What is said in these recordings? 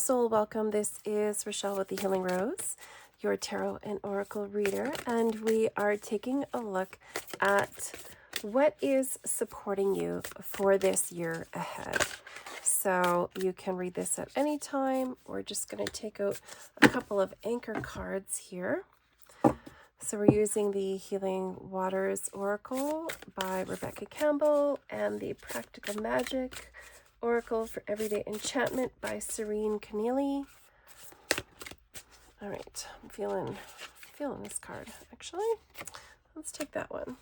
soul, welcome. This is Rochelle with the Healing Rose, your tarot and oracle reader, and we are taking a look at what is supporting you for this year ahead. So you can read this at any time. We're just going to take out a couple of anchor cards here. So we're using the Healing Waters Oracle by Rebecca Campbell and the Practical Magic Oracle for Everyday Enchantment by Serene Keneally. All right, I'm feeling this card, actually. Let's take that one.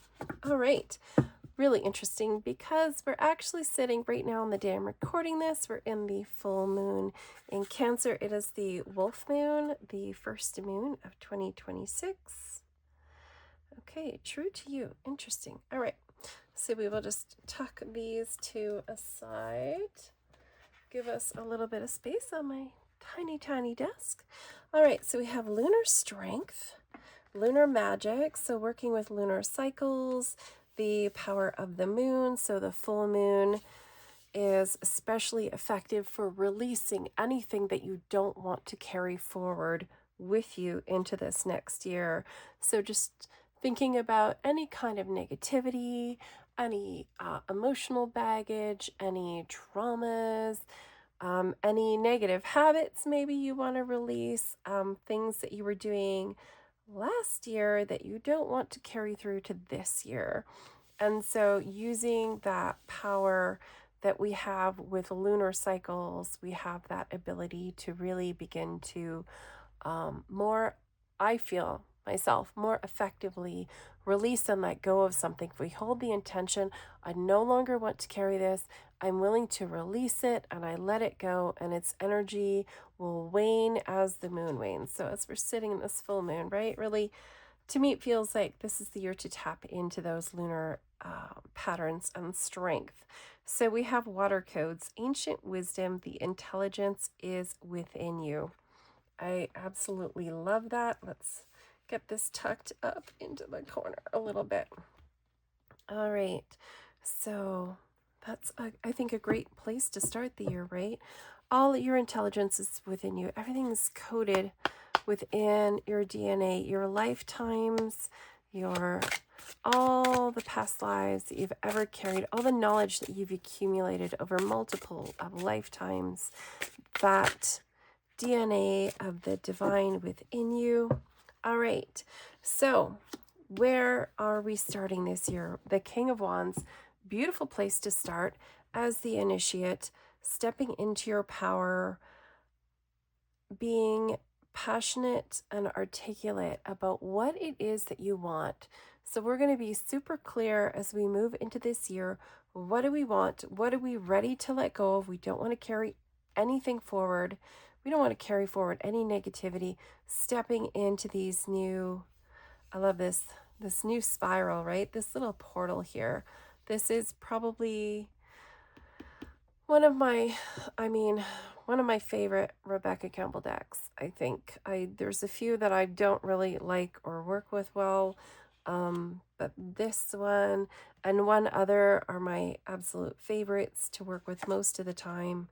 All right, really interesting because we're actually sitting right now on the day I'm recording this. We're in the full moon in Cancer. It is the wolf moon, the first moon of 2026. Okay, true to you. Interesting. All right. So we will just tuck these two aside. Give us a little bit of space on my tiny, tiny desk. All right, so we have lunar strength, lunar magic, so working with lunar cycles, the power of the moon. So the full moon is especially effective for releasing anything that you don't want to carry forward with you into this next year. So just thinking about any kind of negativity, any emotional baggage, any traumas, any negative habits maybe you want to release, things that you were doing last year that you don't want to carry through to this year. And so using that power that we have with lunar cycles, we have that ability to really begin to I feel myself, more effectively release and let go of something. If we hold the intention, I no longer want to carry this, I'm willing to release it and I let it go, and its energy will wane as the moon wanes. So as we're sitting in this full moon, right, really, to me, it feels like this is the year to tap into those lunar patterns and strength. So we have water codes, ancient wisdom, the intelligence is within you. I absolutely love that. Let's get this tucked up into the corner a little bit. All right. So that's, I think, a great place to start the year, right? All your intelligence is within you. Everything is coded within your DNA, your lifetimes, all the past lives that you've ever carried, all the knowledge that you've accumulated over multiple lifetimes, that DNA of the divine within you. All right, so where are we starting this year? The King of Wands, beautiful place to start as the initiate, stepping into your power, being passionate and articulate about what it is that you want. So we're going to be super clear as we move into this year. What do we want? What are we ready to let go of? We don't want to carry anything forward. We don't want to carry forward any negativity. Stepping into these new, I love this new spiral, right? This little portal here. This is probably one of my favorite Rebecca Campbell decks. I think there's a few that I don't really like or work with well, but this one and one other are my absolute favorites to work with most of the time.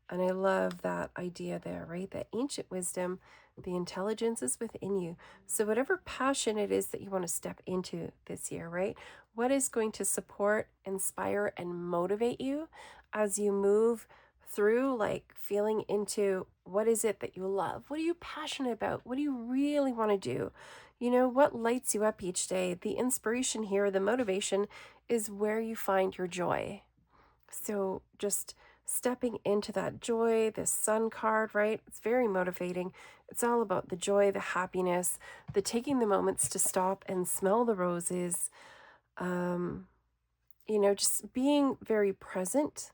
And I love that idea there, right? That ancient wisdom, the intelligence is within you. So whatever passion it is that you want to step into this year, right? What is going to support, inspire, and motivate you as you move through, like feeling into what is it that you love? What are you passionate about? What do you really want to do? You know, what lights you up each day? The inspiration here, the motivation is where you find your joy. So just stepping into that joy, this sun card, right? It's very motivating. It's all about the joy, the happiness, the taking the moments to stop and smell the roses. Just being very present,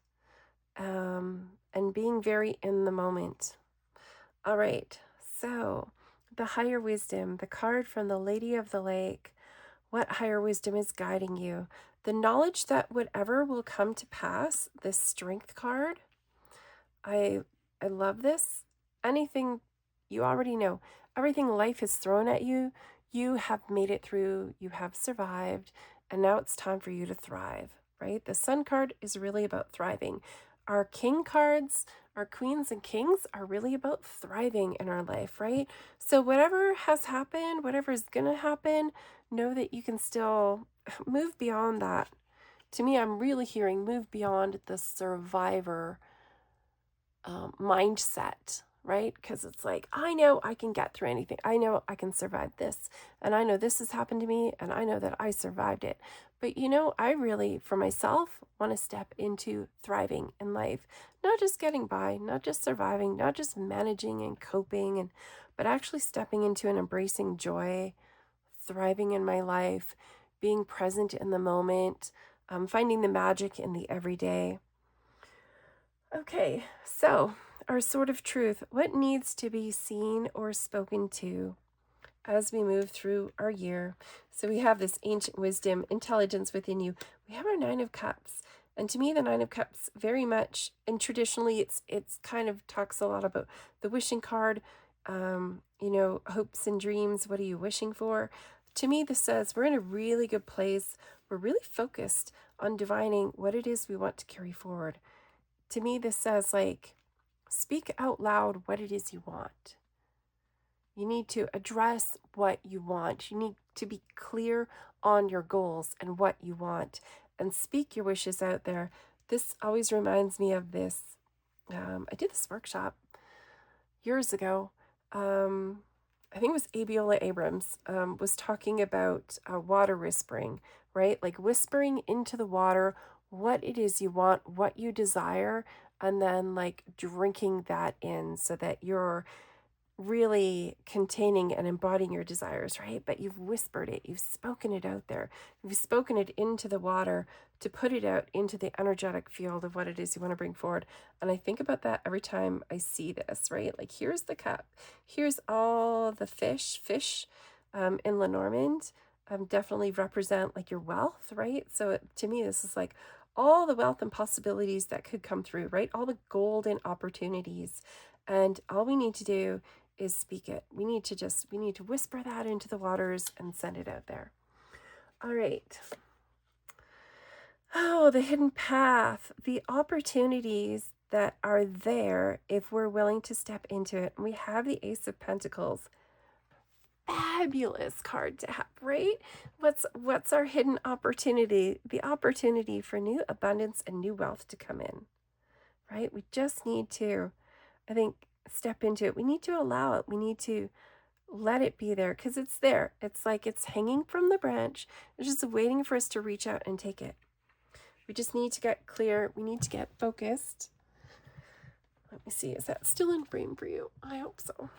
and being very in the moment. All right, so the higher wisdom, the card from the Lady of the Lake. What higher wisdom is guiding you? The knowledge that whatever will come to pass, this strength card. I love this. Anything you already know, everything life has thrown at you, you have made it through, you have survived, and now it's time for you to thrive, right? The Sun card is really about thriving. our king cards, our queens and kings are really about thriving in our life, right? So whatever has happened, whatever is going to happen, know that you can still move beyond that. To me, I'm really hearing move beyond the survivor mindset, right? Because it's like, I know I can get through anything. I know I can survive this. And I know this has happened to me, and I know that I survived it. But I really, for myself, want to step into thriving in life, not just getting by, not just surviving, not just managing and coping, but actually stepping into and embracing joy, thriving in my life, being present in the moment, finding the magic in the everyday. Okay, so our sword of truth, what needs to be seen or spoken to as we move through our year? So we have this ancient wisdom, intelligence within you. We have our Nine of Cups. And to me, the Nine of Cups very much, and traditionally it's kind of talks a lot about the wishing card, hopes and dreams. What are you wishing for? To me, this says we're in a really good place. We're really focused on divining what it is we want to carry forward. To me, this says, like, speak out loud what it is you want. You need to address what you want. You need to be clear on your goals and what you want, and speak your wishes out there. This always reminds me of this. I did this workshop years ago. I think it was Abiola Abrams was talking about water whispering, right? Like whispering into the water what it is you want, what you desire, and then like drinking that in so that you're really containing and embodying your desires, right? But you've whispered it, you've spoken it out there, you've spoken it into the water to put it out into the energetic field of what it is you want to bring forward. And I think about that every time I see this, right? Like, here's the cup, here's all the fish in Lenormand definitely represent like your wealth, right? So to me, this is like all the wealth and possibilities that could come through, right? All the golden opportunities. And all we need to do is speak it. We need to whisper that into the waters and send it out there. All right. Oh, the hidden path, the opportunities that are there if we're willing to step into it. And we have the Ace of Pentacles. Fabulous card to have, right? What's our hidden opportunity? The opportunity for new abundance and new wealth to come in, right? We just need to, I think, step into it. We need to allow it. We need to let it be there because it's there. It's like it's hanging from the branch. It's just waiting for us to reach out and take it. We just need to get clear. We need to get focused. Let me see. Is that still in frame for you? I hope so.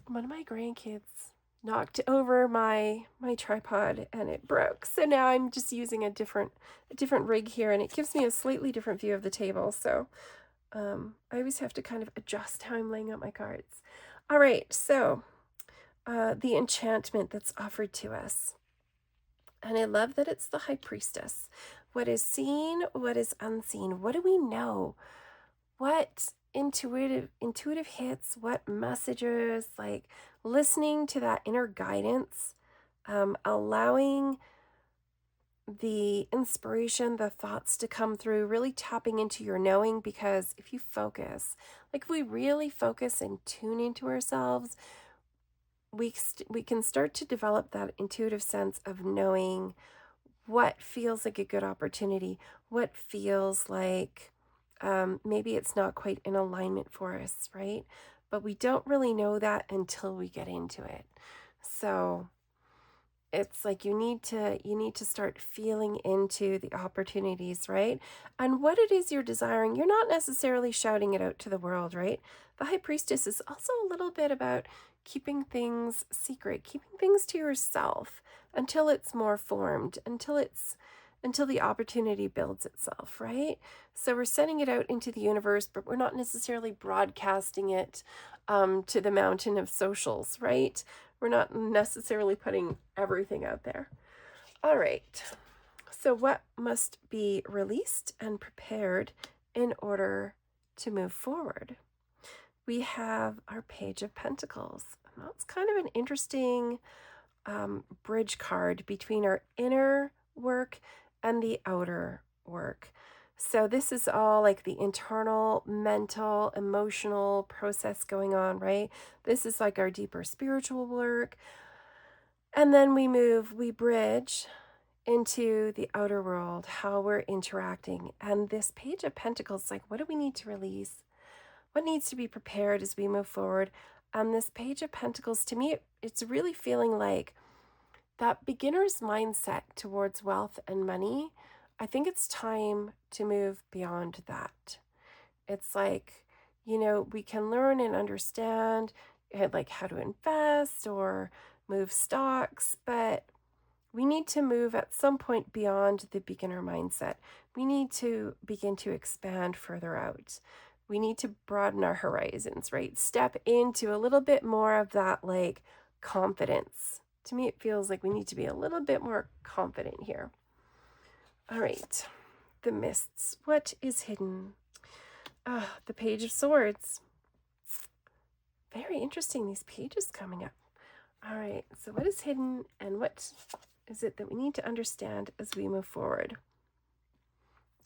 One of my grandkids knocked over my tripod and it broke. So now I'm just using a different rig here, and it gives me a slightly different view of the table. So I always have to kind of adjust how I'm laying out my cards. All right, so the enchantment that's offered to us. And I love that it's the High Priestess. What is seen, what is unseen? What do we know? What intuitive hits, what messages, like listening to that inner guidance, allowing the inspiration, the thoughts to come through, really tapping into your knowing, because if you focus, like if we really focus and tune into ourselves, we can start to develop that intuitive sense of knowing what feels like a good opportunity, what feels like maybe it's not quite in alignment for us, right? But we don't really know that until we get into it. So it's like you need to start feeling into the opportunities, right? And what it is you're desiring, you're not necessarily shouting it out to the world, right? The High Priestess is also a little bit about keeping things secret, keeping things to yourself until it's more formed, until the opportunity builds itself, right? So we're sending it out into the universe, but we're not necessarily broadcasting it to the mountain of socials, right? We're not necessarily putting everything out there. All right. So what must be released and prepared in order to move forward? We have our Page of Pentacles. And that's kind of an interesting bridge card between our inner work and the outer work. So this is all like the internal, mental, emotional process going on, right? This is like our deeper spiritual work. And then we bridge into the outer world, how we're interacting. And this Page of Pentacles, like, what do we need to release? What needs to be prepared as we move forward? And this Page of Pentacles, to me, it's really feeling like that beginner's mindset towards wealth and money. I think it's time to move beyond that. It's like, we can learn and understand like how to invest or move stocks, but we need to move at some point beyond the beginner mindset. We need to begin to expand further out. We need to broaden our horizons, right? Step into a little bit more of that like confidence. To me, it feels like we need to be a little bit more confident here. All right, the mists. What is hidden? The Page of Swords. Very interesting, these pages coming up. All right, so what is hidden and what is it that we need to understand as we move forward?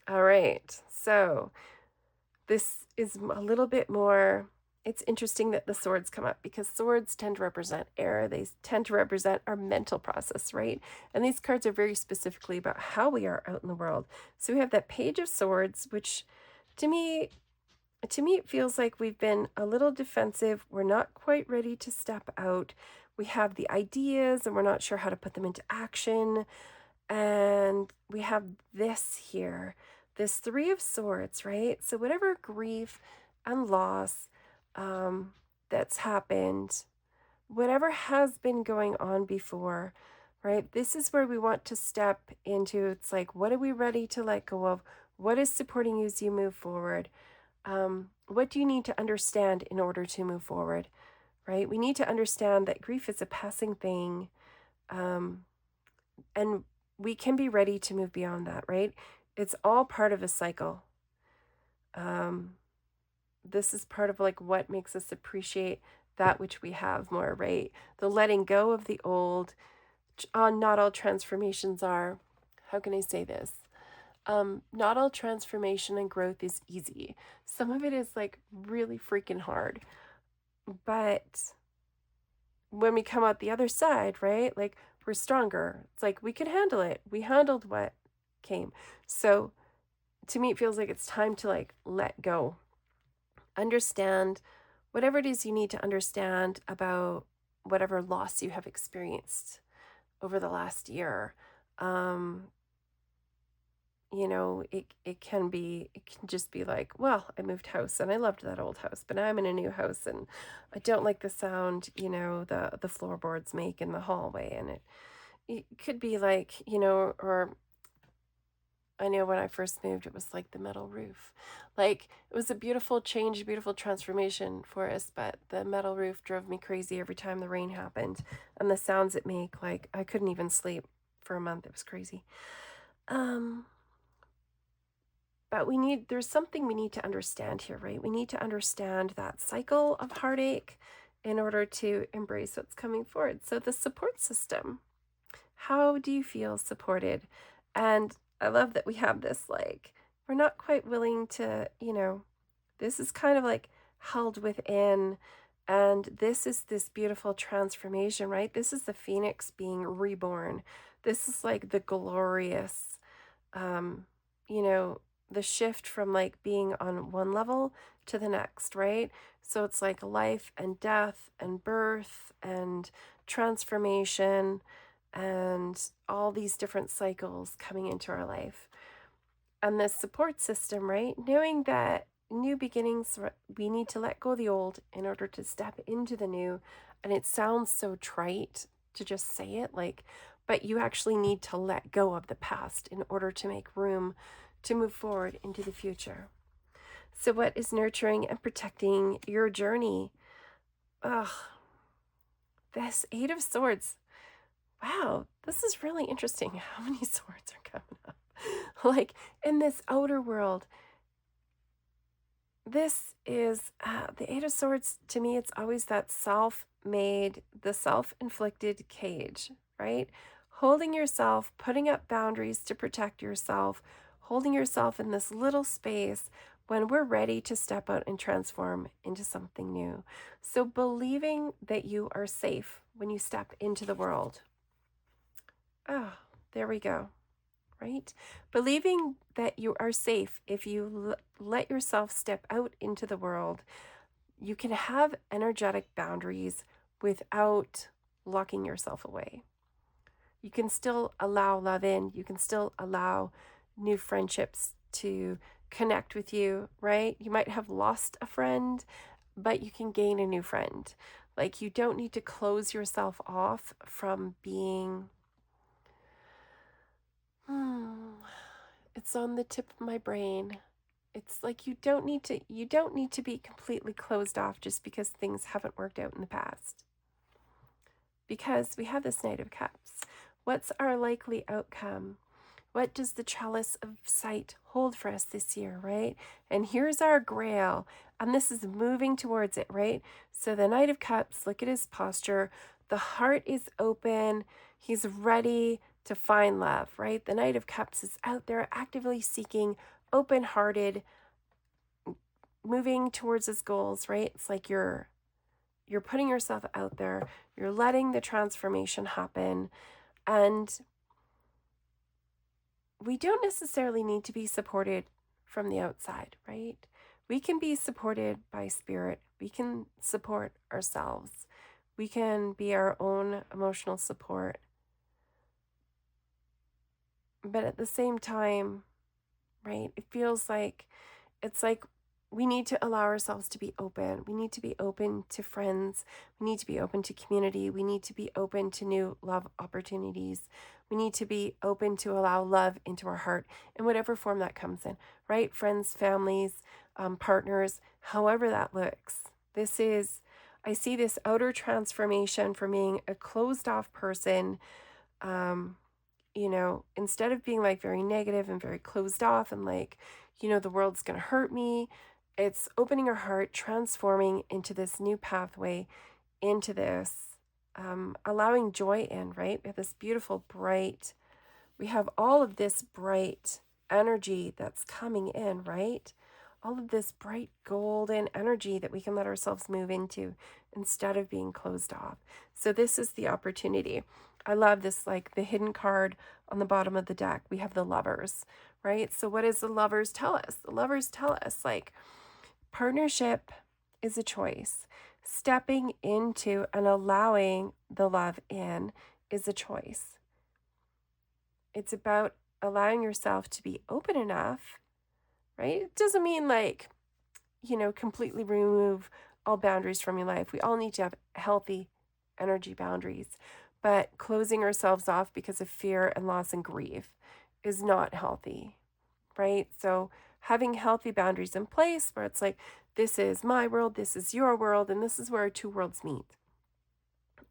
All right, so this is a little bit more, it's interesting that the swords come up because swords tend to represent air. They tend to represent our mental process, right? And these cards are very specifically about how we are out in the world. So we have that Page of Swords, which to me, it feels like we've been a little defensive. We're not quite ready to step out. We have the ideas and we're not sure how to put them into action. And we have this here, this Three of Swords, right? So whatever grief and loss that's happened, whatever has been going on before, right? This is where we want to step into. It's like, what are we ready to let go of? What is supporting you as you move forward? What do you need to understand in order to move forward, right? We need to understand that grief is a passing thing, and we can be ready to move beyond that, right? It's all part of a cycle. This is part of like what makes us appreciate that which we have more, right? The letting go of the old. Not all transformations are, how can I say this? Not all transformation and growth is easy. Some of it is like really freaking hard. But when we come out the other side, right? Like we're stronger. It's like we can handle it. We handled what came. So to me, it feels like it's time to like let go. Understand whatever it is you need to understand about whatever loss you have experienced over the last year. It can just be like, well, I moved house and I loved that old house, but now I'm in a new house and I don't like the sound, the floorboards make in the hallway. And it could be like, or I know when I first moved, it was like the metal roof. Like it was a beautiful change, a beautiful transformation for us, but the metal roof drove me crazy every time the rain happened and the sounds it make, like I couldn't even sleep for a month. It was crazy. But there's something we need to understand here, right? We need to understand that cycle of heartache in order to embrace what's coming forward. So the support system, how do you feel supported? And I love that we have this, like, we're not quite willing to, this is kind of like held within. And this is this beautiful transformation, right? This is the phoenix being reborn. This is like the glorious, you know, the shift from like being on one level to the next, right? So it's like life and death and birth and transformation and all these different cycles coming into our life. And this support system, right? Knowing that new beginnings, we need to let go of the old in order to step into the new. And it sounds so trite to just say it, like, but you actually need to let go of the past in order to make room to move forward into the future. So what is nurturing and protecting your journey? This Eight of Swords. Wow, this is really interesting how many swords are coming up. Like in this outer world, this is the Eight of Swords. To me, it's always that self-made, the self-inflicted cage, right? Holding yourself, putting up boundaries to protect yourself, holding yourself in this little space when we're ready to step out and transform into something new. So believing that you are safe when you step into the world. Ah, there we go. Right? Believing that you are safe if you let yourself step out into the world. You can have energetic boundaries without locking yourself away. You can still allow love in. You can still allow new friendships to connect with you, right? You might have lost a friend, but you can gain a new friend. Like, you don't need to close yourself off from being, it's on the tip of my brain. It's like you don't need to be completely closed off just because things haven't worked out in the past. Because we have this Knight of Cups. What's our likely outcome? What does the chalice of sight hold for us this year, right? And here's our grail. And this is moving towards it, right? So the Knight of Cups, look at his posture. The heart is open. He's ready to find love, right? The Knight of Cups is out there actively seeking, open-hearted, moving towards his goals, right? It's like you're putting yourself out there. You're letting the transformation happen. And we don't necessarily need to be supported from the outside, right? We can be supported by spirit. We can support ourselves. We can be our own emotional support. But at the same time, right, it feels like it's like we need to allow ourselves to be open. We need to be open to friends. We need to be open to community. We need to be open to new love opportunities. We need to be open to allow love into our heart in whatever form that comes in, right? Friends, families, partners, however that looks. I see this outer transformation from being a closed off person, instead of being like very negative and very closed off and like, the world's going to hurt me. It's opening our heart, transforming into this new pathway, into this, allowing joy in, right? We have this beautiful, bright, we have all of this bright energy that's coming in, right? All of this bright golden energy that we can let ourselves move into instead of being closed off. So this is the opportunity. I love this, like the hidden card on the bottom of the deck. We have the Lovers, right? So what does the Lovers tell us? The Lovers tell us, like, partnership is a choice. Stepping into and allowing the love in is a choice. It's about allowing yourself to be open enough, right? It doesn't mean like, completely remove all boundaries from your life. We all need to have healthy energy boundaries, but closing ourselves off because of fear and loss and grief is not healthy, right? So having healthy boundaries in place where it's like, this is my world, this is your world, and this is where our two worlds meet.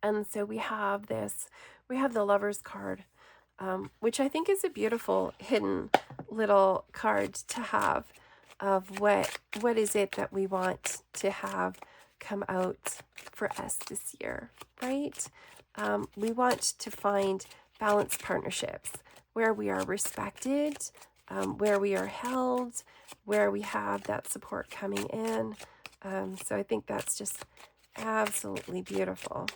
And so we have the Lovers card, which I think is a beautiful hidden little card to have of what is it that we want to have come out for us this year, right? We want to find balanced partnerships where we are respected, where we are held, where we have that support coming in. So I think that's just absolutely beautiful.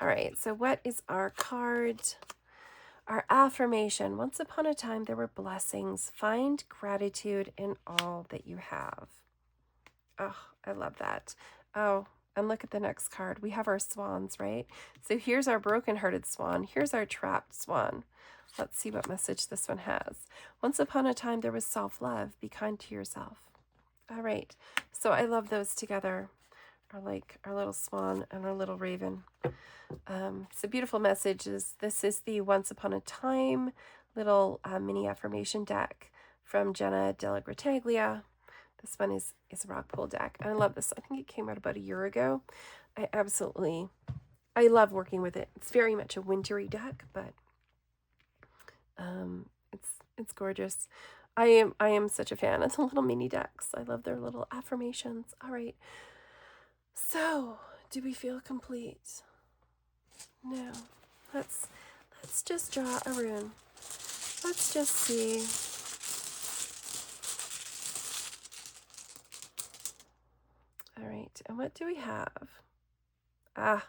All right, so what is our card? Our affirmation: once upon a time, there were blessings. Find gratitude in all that you have. Oh, I love that. Oh, and look at the next card. We have our swans, right? So here's our broken-hearted swan. Here's our trapped swan. Let's see what message this one has. Once upon a time, there was self-love. Be kind to yourself. All right. So I love those together. Our little swan and our little raven. So beautiful messages. This is the Once Upon a Time little mini affirmation deck from Jenna Della Grataglia. This one is a rock pool deck. And I love this. I think it came out about a year ago. I love working with it. It's very much a wintry deck, but it's gorgeous. I am such a fan of the little mini decks. I love their little affirmations. All right. So, do we feel complete? No. Let's just draw a rune. Let's just see right, and what do we have? Ah,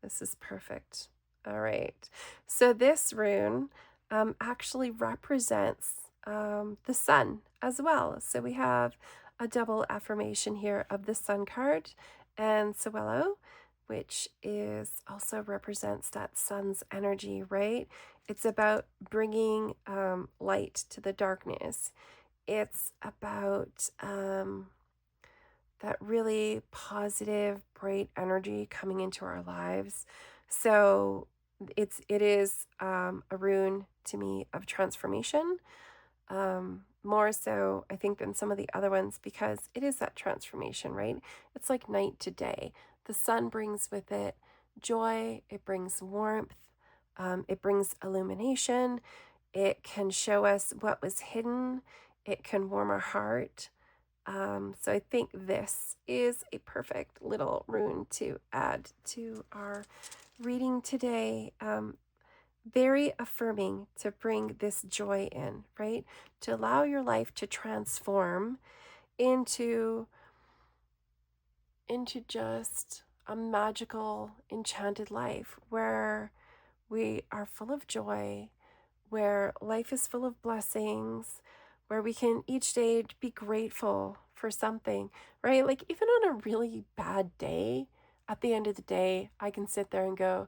this is perfect. All right. So this rune actually represents the sun as well. So we have a double affirmation here of the sun card and Sewello, which is also represents that sun's energy, right? It's about bringing light to the darkness. It's about that really positive, bright energy coming into our lives. So it is a rune to me of transformation, more so I think than some of the other ones because it is that transformation, right? It's like night to day. The sun brings with it joy. It brings warmth. It brings illumination. It can show us what was hidden. It can warm our heart. So I think this is a perfect little rune to add to our reading today. Very affirming to bring this joy in, right? To allow your life to transform into just a magical, enchanted life where we are full of joy, where life is full of blessings, where we can each day be grateful for something, right? Like even on a really bad day, at the end of the day, I can sit there and go,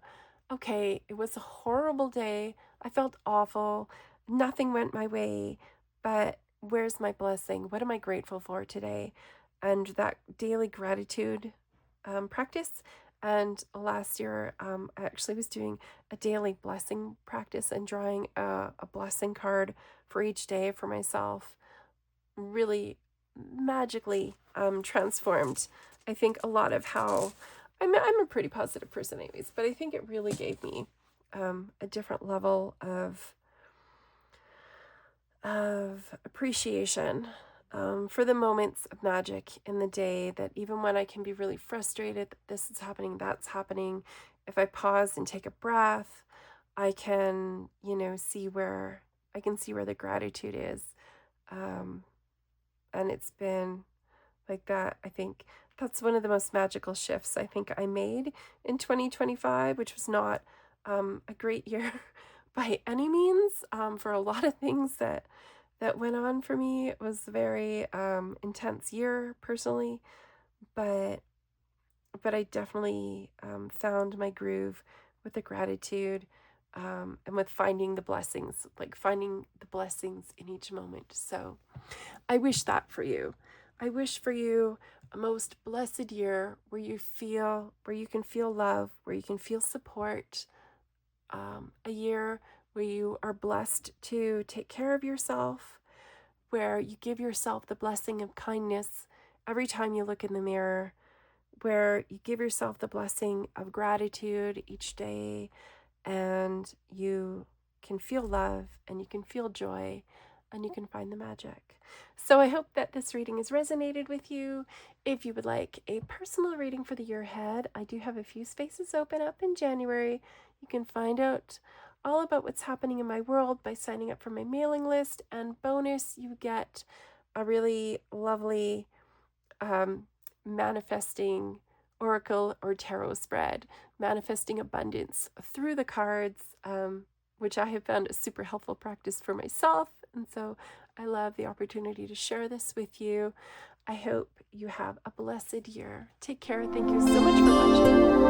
okay, it was a horrible day. I felt awful. Nothing went my way, but where's my blessing? What am I grateful for today? And that daily gratitude practice. And last year, I actually was doing a daily blessing practice and drawing a blessing card for each day for myself. Really magically transformed, I think, a lot of how I'm a pretty positive person anyways, but I think it really gave me a different level of appreciation for the moments of magic in the day, that even when I can be really frustrated that this is happening, that's happening, if I pause and take a breath, I can, see where the gratitude is. And it's been like that. I think that's one of the most magical shifts I think I made in 2025, which was not a great year by any means, for a lot of things that went on for me. It was a very intense year personally, but I definitely found my groove with the gratitude, and with finding the blessings, like finding the blessings in each moment. So I wish that for you. I wish for you a most blessed year where you can feel love, where you can feel support, a year where you are blessed to take care of yourself, where you give yourself the blessing of kindness every time you look in the mirror, where you give yourself the blessing of gratitude each day, and you can feel love and you can feel joy and you can find the magic. So I hope that this reading has resonated with you. If you would like a personal reading for the year ahead, I do have a few spaces open up in January. You can find out all about what's happening in my world by signing up for my mailing list, and bonus, you get a really lovely manifesting oracle or tarot spread, manifesting abundance through the cards, which I have found a super helpful practice for myself. And so I love the opportunity to share this with you. I hope you have a blessed year. Take care. Thank you so much for watching.